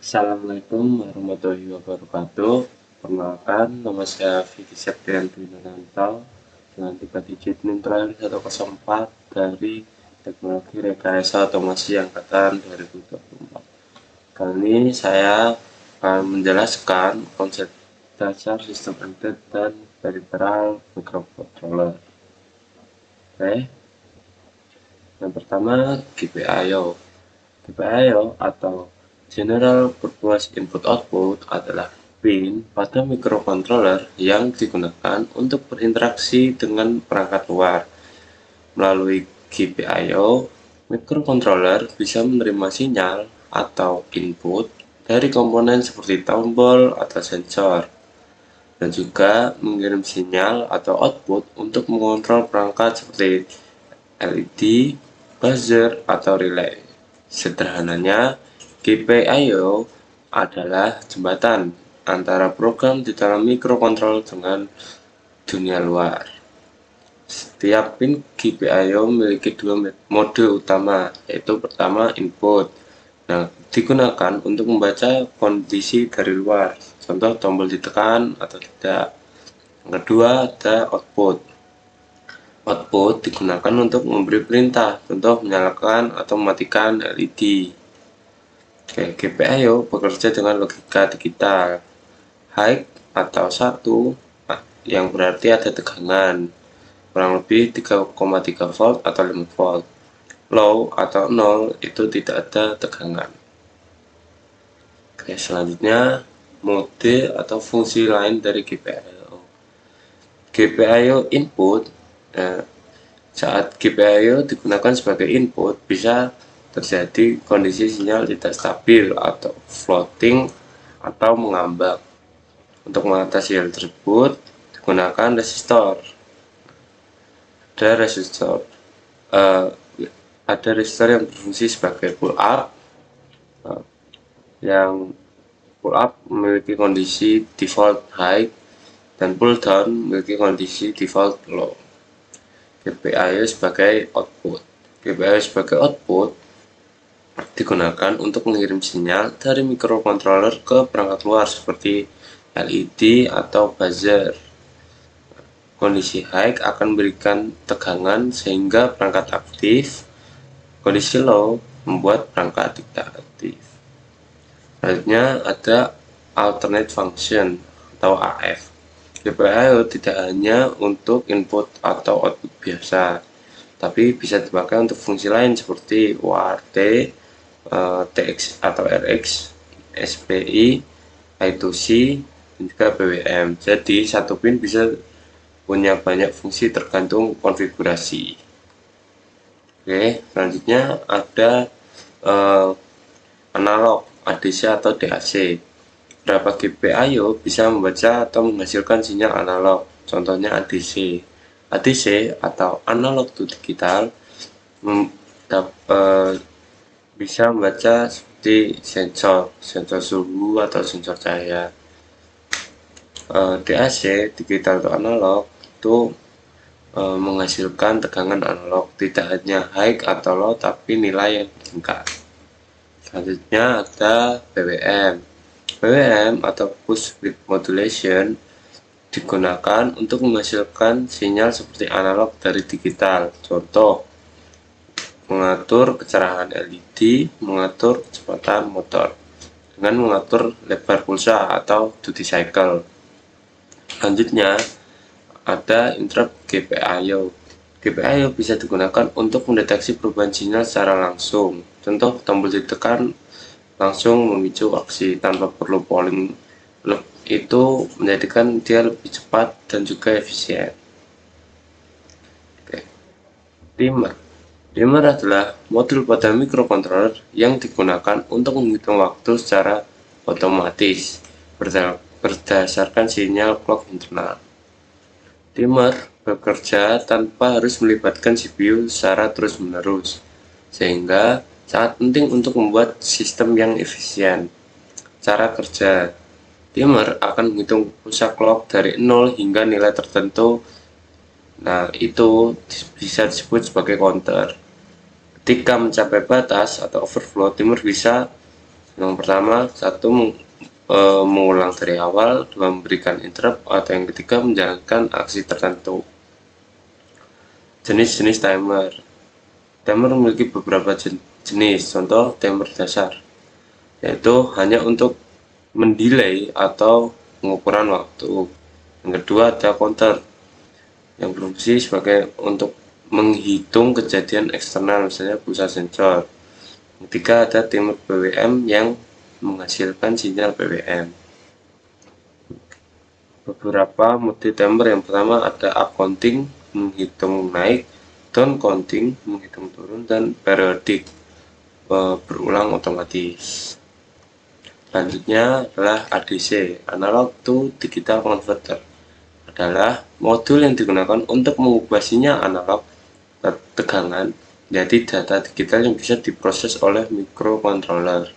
Assalamualaikum warahmatullahi wabarakatuh. Perkenalkan, nama saya Vicky Septian Dwinanto dengan tipe digit NIM terakhir 104 dari Teknologi Rekayasa Otomasi Angkatan 2024. Kali ini saya akan menjelaskan konsep dasar sistem embedded dan peripheral microcontroller. Oke, yang pertama GPIO. GPIO atau General Purpose Input Output adalah pin pada microcontroller yang digunakan untuk berinteraksi dengan perangkat luar. Melalui GPIO, microcontroller bisa menerima sinyal atau input dari komponen seperti tombol atau sensor, dan juga mengirim sinyal atau output untuk mengontrol perangkat seperti LED, buzzer, atau relay. Sederhananya, GPIO adalah jembatan antara program di dalam mikrokontroller dengan dunia luar. Setiap pin GPIO memiliki dua mode utama, yaitu pertama input. Nah, digunakan untuk membaca kondisi dari luar, contoh tombol ditekan atau tidak. Yang kedua ada output. Output digunakan untuk memberi perintah, contoh menyalakan atau mematikan LED. Oke, GPIO bekerja dengan logika digital. High atau 1 yang berarti ada tegangan, kurang lebih 3,3 volt atau 5 volt. Low atau 0 itu tidak ada tegangan. Oke, selanjutnya mode atau fungsi lain dari GPIO. GPIO input, saat GPIO digunakan sebagai input, bisa terjadi kondisi sinyal tidak stabil atau floating atau mengambang. Untuk mengatasi hal tersebut, digunakan resistor. Ada resistor, uh, ada resistor yang berfungsi sebagai pull up, yang pull up memiliki kondisi default high dan pull down memiliki kondisi default low. GPIO sebagai output. GPIO sebagai output digunakan untuk mengirim sinyal dari microcontroller ke perangkat luar seperti LED atau buzzer. Kondisi high akan memberikan tegangan sehingga perangkat aktif. Kondisi low membuat perangkat tidak aktif. Selanjutnya ada alternate function atau AF. GPIO tidak hanya untuk input atau output biasa, tapi bisa dipakai untuk fungsi lain seperti UART, TX atau RX, SPI, I2C, dan juga BWM. Jadi satu pin bisa punya banyak fungsi tergantung konfigurasi. Oke, selanjutnya ada analog ADC atau DAC. Beberapa GPIO bisa membaca atau menghasilkan sinyal analog, contohnya ADC. ADC atau analog to digital bisa membaca seperti sensor suhu atau sensor cahaya. DAC, digital to analog, itu menghasilkan tegangan analog, tidak hanya high atau low tapi nilai yang meningkat. Selanjutnya ada BWM. BWM atau push width modulation digunakan untuk menghasilkan sinyal seperti analog dari digital. Contoh, mengatur kecerahan LED, mengatur kecepatan motor dengan mengatur lebar pulsa atau duty cycle. Selanjutnya ada interrupt GPIO. GPIO bisa digunakan untuk mendeteksi perubahan sinyal secara langsung. Contoh, tombol ditekan langsung memicu aksi tanpa perlu polling. Itu menjadikan dia lebih cepat dan juga efisien. Oke. Timer adalah modul pada microcontroller yang digunakan untuk menghitung waktu secara otomatis berdasarkan sinyal clock internal. Timer bekerja tanpa harus melibatkan CPU secara terus-menerus, sehingga sangat penting untuk membuat sistem yang efisien. Cara kerja: timer akan menghitung pulsa clock dari 0 hingga nilai tertentu. Nah, itu bisa disebut sebagai counter. Ketika mencapai batas atau overflow, timer bisa Yang pertama, satu mengulang dari awal, dua memberikan interrupt, atau yang ketiga menjalankan aksi tertentu. Jenis-jenis timer. Timer memiliki beberapa jenis, contoh timer dasar, yaitu hanya untuk mendelay atau pengukuran waktu. Yang kedua ada counter, yang berfungsi sebagai untuk menghitung kejadian eksternal, misalnya pulsa sensor. Yang ketiga ada timer BWM yang menghasilkan sinyal BWM. Beberapa mode timer, yang pertama ada up counting, menghitung naik, down counting, menghitung turun, dan periodic, berulang otomatis. Selanjutnya adalah ADC, Analog to Digital Converter, adalah modul yang digunakan untuk mengubah sinyal analog tegangan menjadi data digital yang bisa diproses oleh microcontroller.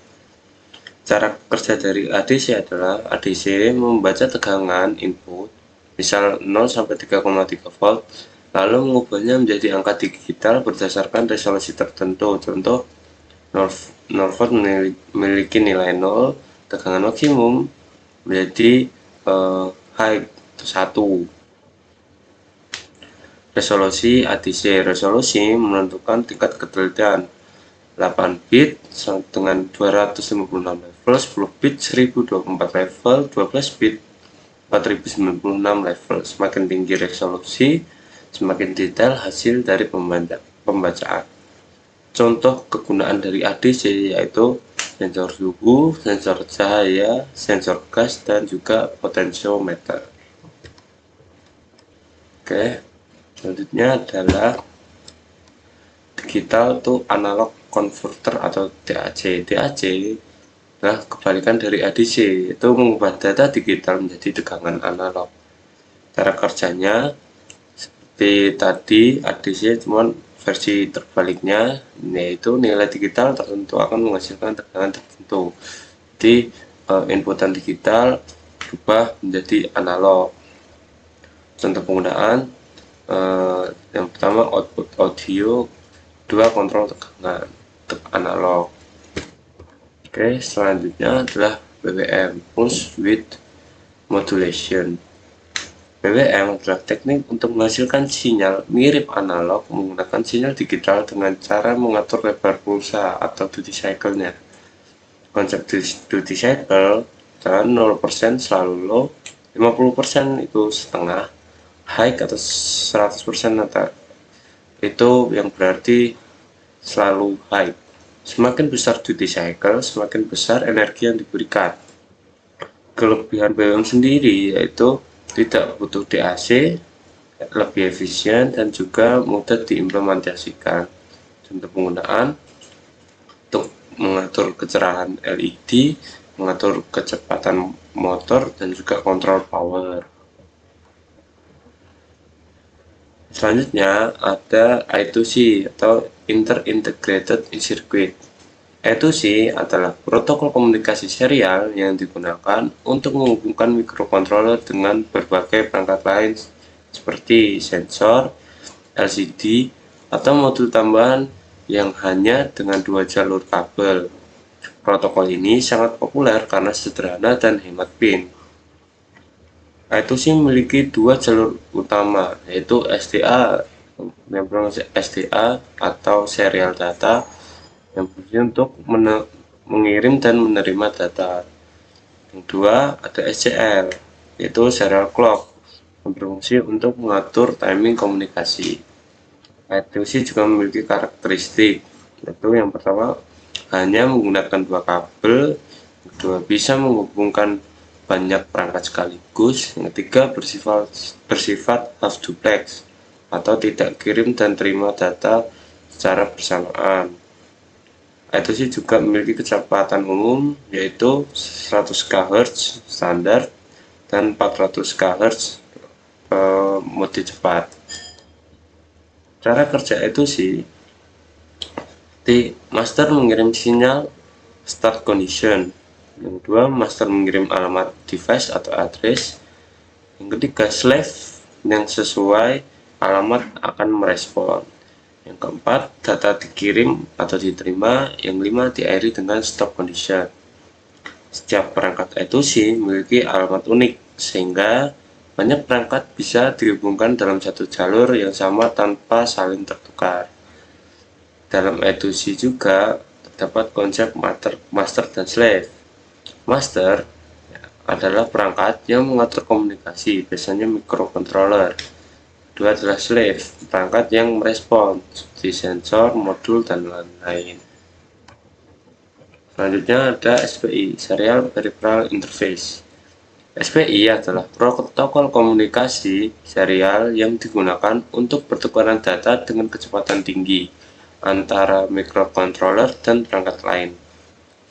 Cara kerja dari ADC adalah ADC membaca tegangan input, misal 0 sampai 3,3 volt, lalu mengubahnya menjadi angka digital berdasarkan resolusi tertentu. Contoh, 0 volt memiliki nilai 0, tegangan maksimum menjadi high 1. Resolusi ADC. Resolusi menentukan tingkat ketelitian 8 bit dengan 256 level, 10 bit 1024 level, 12 bit 4096 level. Semakin tinggi resolusi, semakin detail hasil dari pembacaan. Contoh kegunaan dari ADC yaitu sensor suhu, sensor cahaya, sensor gas, dan juga potentiometer. Oke, selanjutnya adalah digital to analog converter atau DAC. DAC adalah kebalikan dari ADC, yaitu mengubah data digital menjadi tegangan analog. Cara kerjanya seperti tadi, ADC cuma versi terbaliknya, yaitu nilai digital tertentu akan menghasilkan tegangan tertentu. Jadi inputan digital berubah menjadi analog. Contoh penggunaan, yang pertama output audio, dua kontrol tegangan analog. Oke, selanjutnya adalah BWM, pulse width modulation. BWM adalah teknik untuk menghasilkan sinyal mirip analog menggunakan sinyal digital dengan cara mengatur lebar pulsa atau duty cycle-nya. Konsep duty cycle adalah 0% selalu low, 50% itu setengah, high atau 100% natal. Itu yang berarti selalu high. Semakin besar duty cycle, semakin besar energi yang diberikan. Kelebihan BWM sendiri yaitu tidak butuh DAC, lebih efisien, dan juga mudah diimplementasikan. Contoh penggunaan untuk mengatur kecerahan LED, mengatur kecepatan motor, dan juga kontrol power. Selanjutnya ada I2C atau Inter-Integrated Circuit. I2C adalah protokol komunikasi serial yang digunakan untuk menghubungkan microcontroller dengan berbagai perangkat lain seperti sensor, LCD, atau modul tambahan yang hanya dengan dua jalur kabel. Protokol ini sangat populer karena sederhana dan hemat pin. I2C memiliki dua jalur utama, yaitu SDA atau serial data, yang berfungsi untuk mengirim dan menerima data. Yang kedua ada SCL, yaitu serial clock, yang berfungsi untuk mengatur timing komunikasi. I2C juga memiliki karakteristik, yaitu yang pertama hanya menggunakan dua kabel, yang kedua bisa menghubungkan banyak perangkat sekaligus, yang ketiga bersifat half duplex atau tidak kirim dan terima data secara bersamaan. I2C juga memiliki kecepatan umum yaitu 100 kHz standar dan 400 kHz mode cepat. Cara kerja I2C, di master mengirim sinyal start condition, yang kedua master mengirim alamat device atau address, yang ketiga slave yang sesuai alamat akan merespon, yang keempat data dikirim atau diterima, yang lima diakhiri dengan stop condition. Setiap perangkat I2C memiliki alamat unik, sehingga banyak perangkat bisa dihubungkan dalam satu jalur yang sama tanpa saling tertukar. Dalam I2C juga terdapat konsep master dan slave. Master adalah perangkat yang mengatur komunikasi, biasanya microcontroller. Kedua adalah slave, perangkat yang merespon, seperti sensor, modul, dan lain-lain. Selanjutnya ada SPI, Serial Peripheral Interface. SPI adalah protokol komunikasi serial yang digunakan untuk pertukaran data dengan kecepatan tinggi antara microcontroller dan perangkat lain.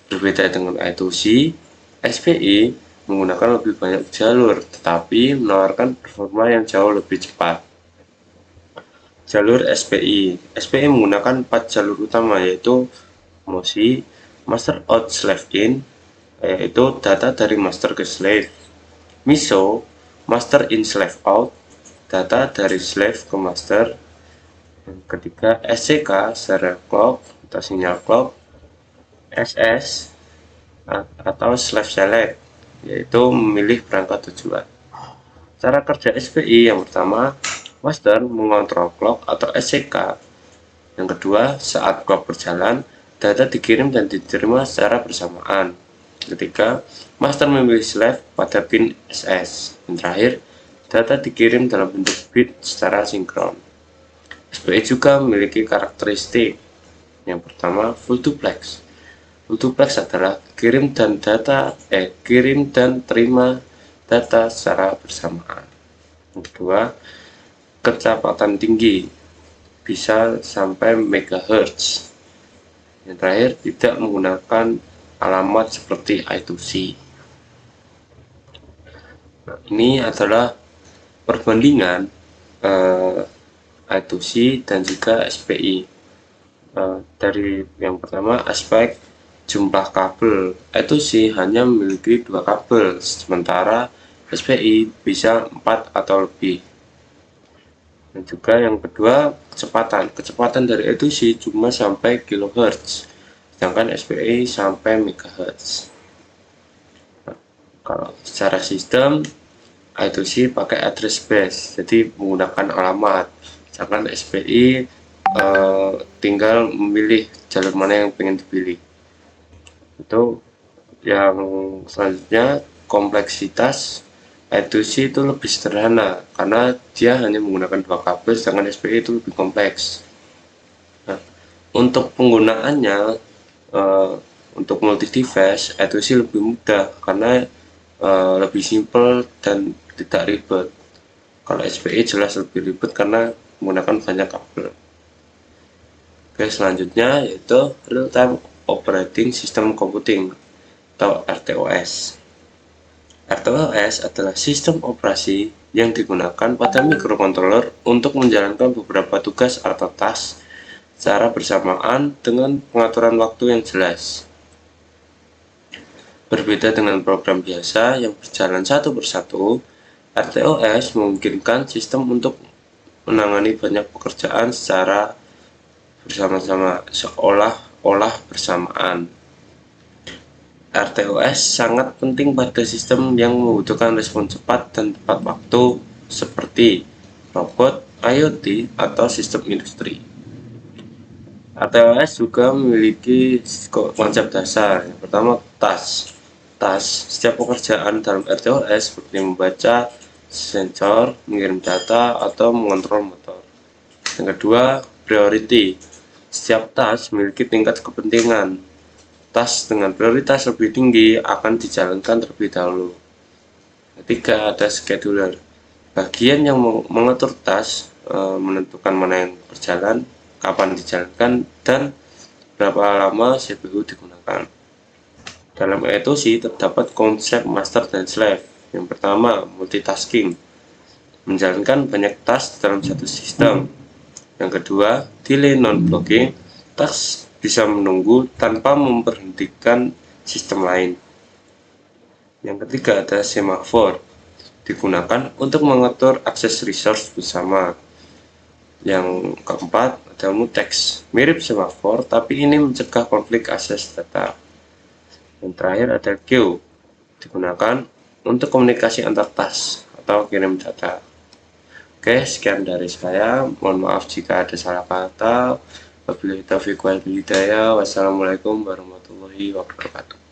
Berbeda dengan I2C, SPI menggunakan lebih banyak jalur, tetapi menawarkan performa yang jauh lebih cepat. Jalur SPI. SPI menggunakan 4 jalur utama, yaitu MOSI, Master Out Slave In, yaitu data dari master ke slave. MISO, Master In Slave Out, data dari slave ke master. Yang ketiga, SCK, Serial Clock atau sinyal clock. SS atau Slave Select, yaitu memilih perangkat tujuan. Cara kerja SPI yang pertama, master mengontrol clock atau SCK. Yang kedua, saat clock berjalan, data dikirim dan diterima secara bersamaan. Ketiga, master memilih slave pada pin SS. Dan terakhir, data dikirim dalam bentuk bit secara sinkron. SPI juga memiliki karakteristik. Yang pertama, full duplex. Full duplex adalah kirim dan terima data secara bersamaan. Yang kedua, kecepatan tinggi, bisa sampai megahertz. Yang terakhir, tidak menggunakan alamat seperti I2C. Nah, ini adalah perbandingan I2C dan juga SPI. Dari yang pertama, aspek jumlah kabel. I2C hanya memiliki 2 kabel, sementara SPI bisa 4 atau lebih. Dan juga yang kedua, kecepatan dari I2C cuma sampai kHz, sedangkan SPI sampai MHz. Nah, kalau secara sistem, I2C pakai address base, jadi menggunakan alamat, sedangkan SPI tinggal memilih jalur mana yang ingin dipilih. Itu yang selanjutnya, kompleksitas I2C itu lebih sederhana karena dia hanya menggunakan 2 kabel, sedangkan SPI itu lebih kompleks. Nah, untuk penggunaannya untuk multi device, I2C lebih mudah karena lebih simple dan tidak ribet. Kalau SPI jelas lebih ribet karena menggunakan banyak kabel. Oke, selanjutnya yaitu Real Time Operating System Computing atau RTOS. RTOS adalah sistem operasi yang digunakan pada microcontroller untuk menjalankan beberapa tugas atau task secara bersamaan dengan pengaturan waktu yang jelas. Berbeda dengan program biasa yang berjalan satu persatu, RTOS memungkinkan sistem untuk menangani banyak pekerjaan secara bersama-sama, seolah-olah bersamaan. RTOS sangat penting pada sistem yang membutuhkan respon cepat dan tepat waktu seperti robot, IoT, atau sistem industri. RTOS juga memiliki konsep dasar. Yang pertama, task. Setiap pekerjaan dalam RTOS seperti membaca sensor, mengirim data, atau mengontrol motor. Yang kedua, priority. Setiap task memiliki tingkat kepentingan. Task dengan prioritas lebih tinggi akan dijalankan terlebih dahulu. Ketiga, ada scheduler. Bagian yang mengatur task, menentukan mana yang berjalan, kapan dijalankan, dan berapa lama CPU digunakan. Dalam I2C terdapat konsep master dan slave. Yang pertama, multitasking, menjalankan banyak task dalam satu sistem. Yang kedua, delay non-blocking, task bisa menunggu tanpa memberhentikan sistem lain. Yang ketiga ada semaphore, digunakan untuk mengatur akses resource bersama. Yang keempat ada mutex, mirip semaphore tapi ini mencegah konflik akses data. Yang terakhir ada queue, digunakan untuk komunikasi antar task atau kirim data. Oke, sekian dari saya. Mohon maaf jika ada salah kata. Wabillahi taufiq wal hidayah. Wassalamualaikum warahmatullahi wabarakatuh.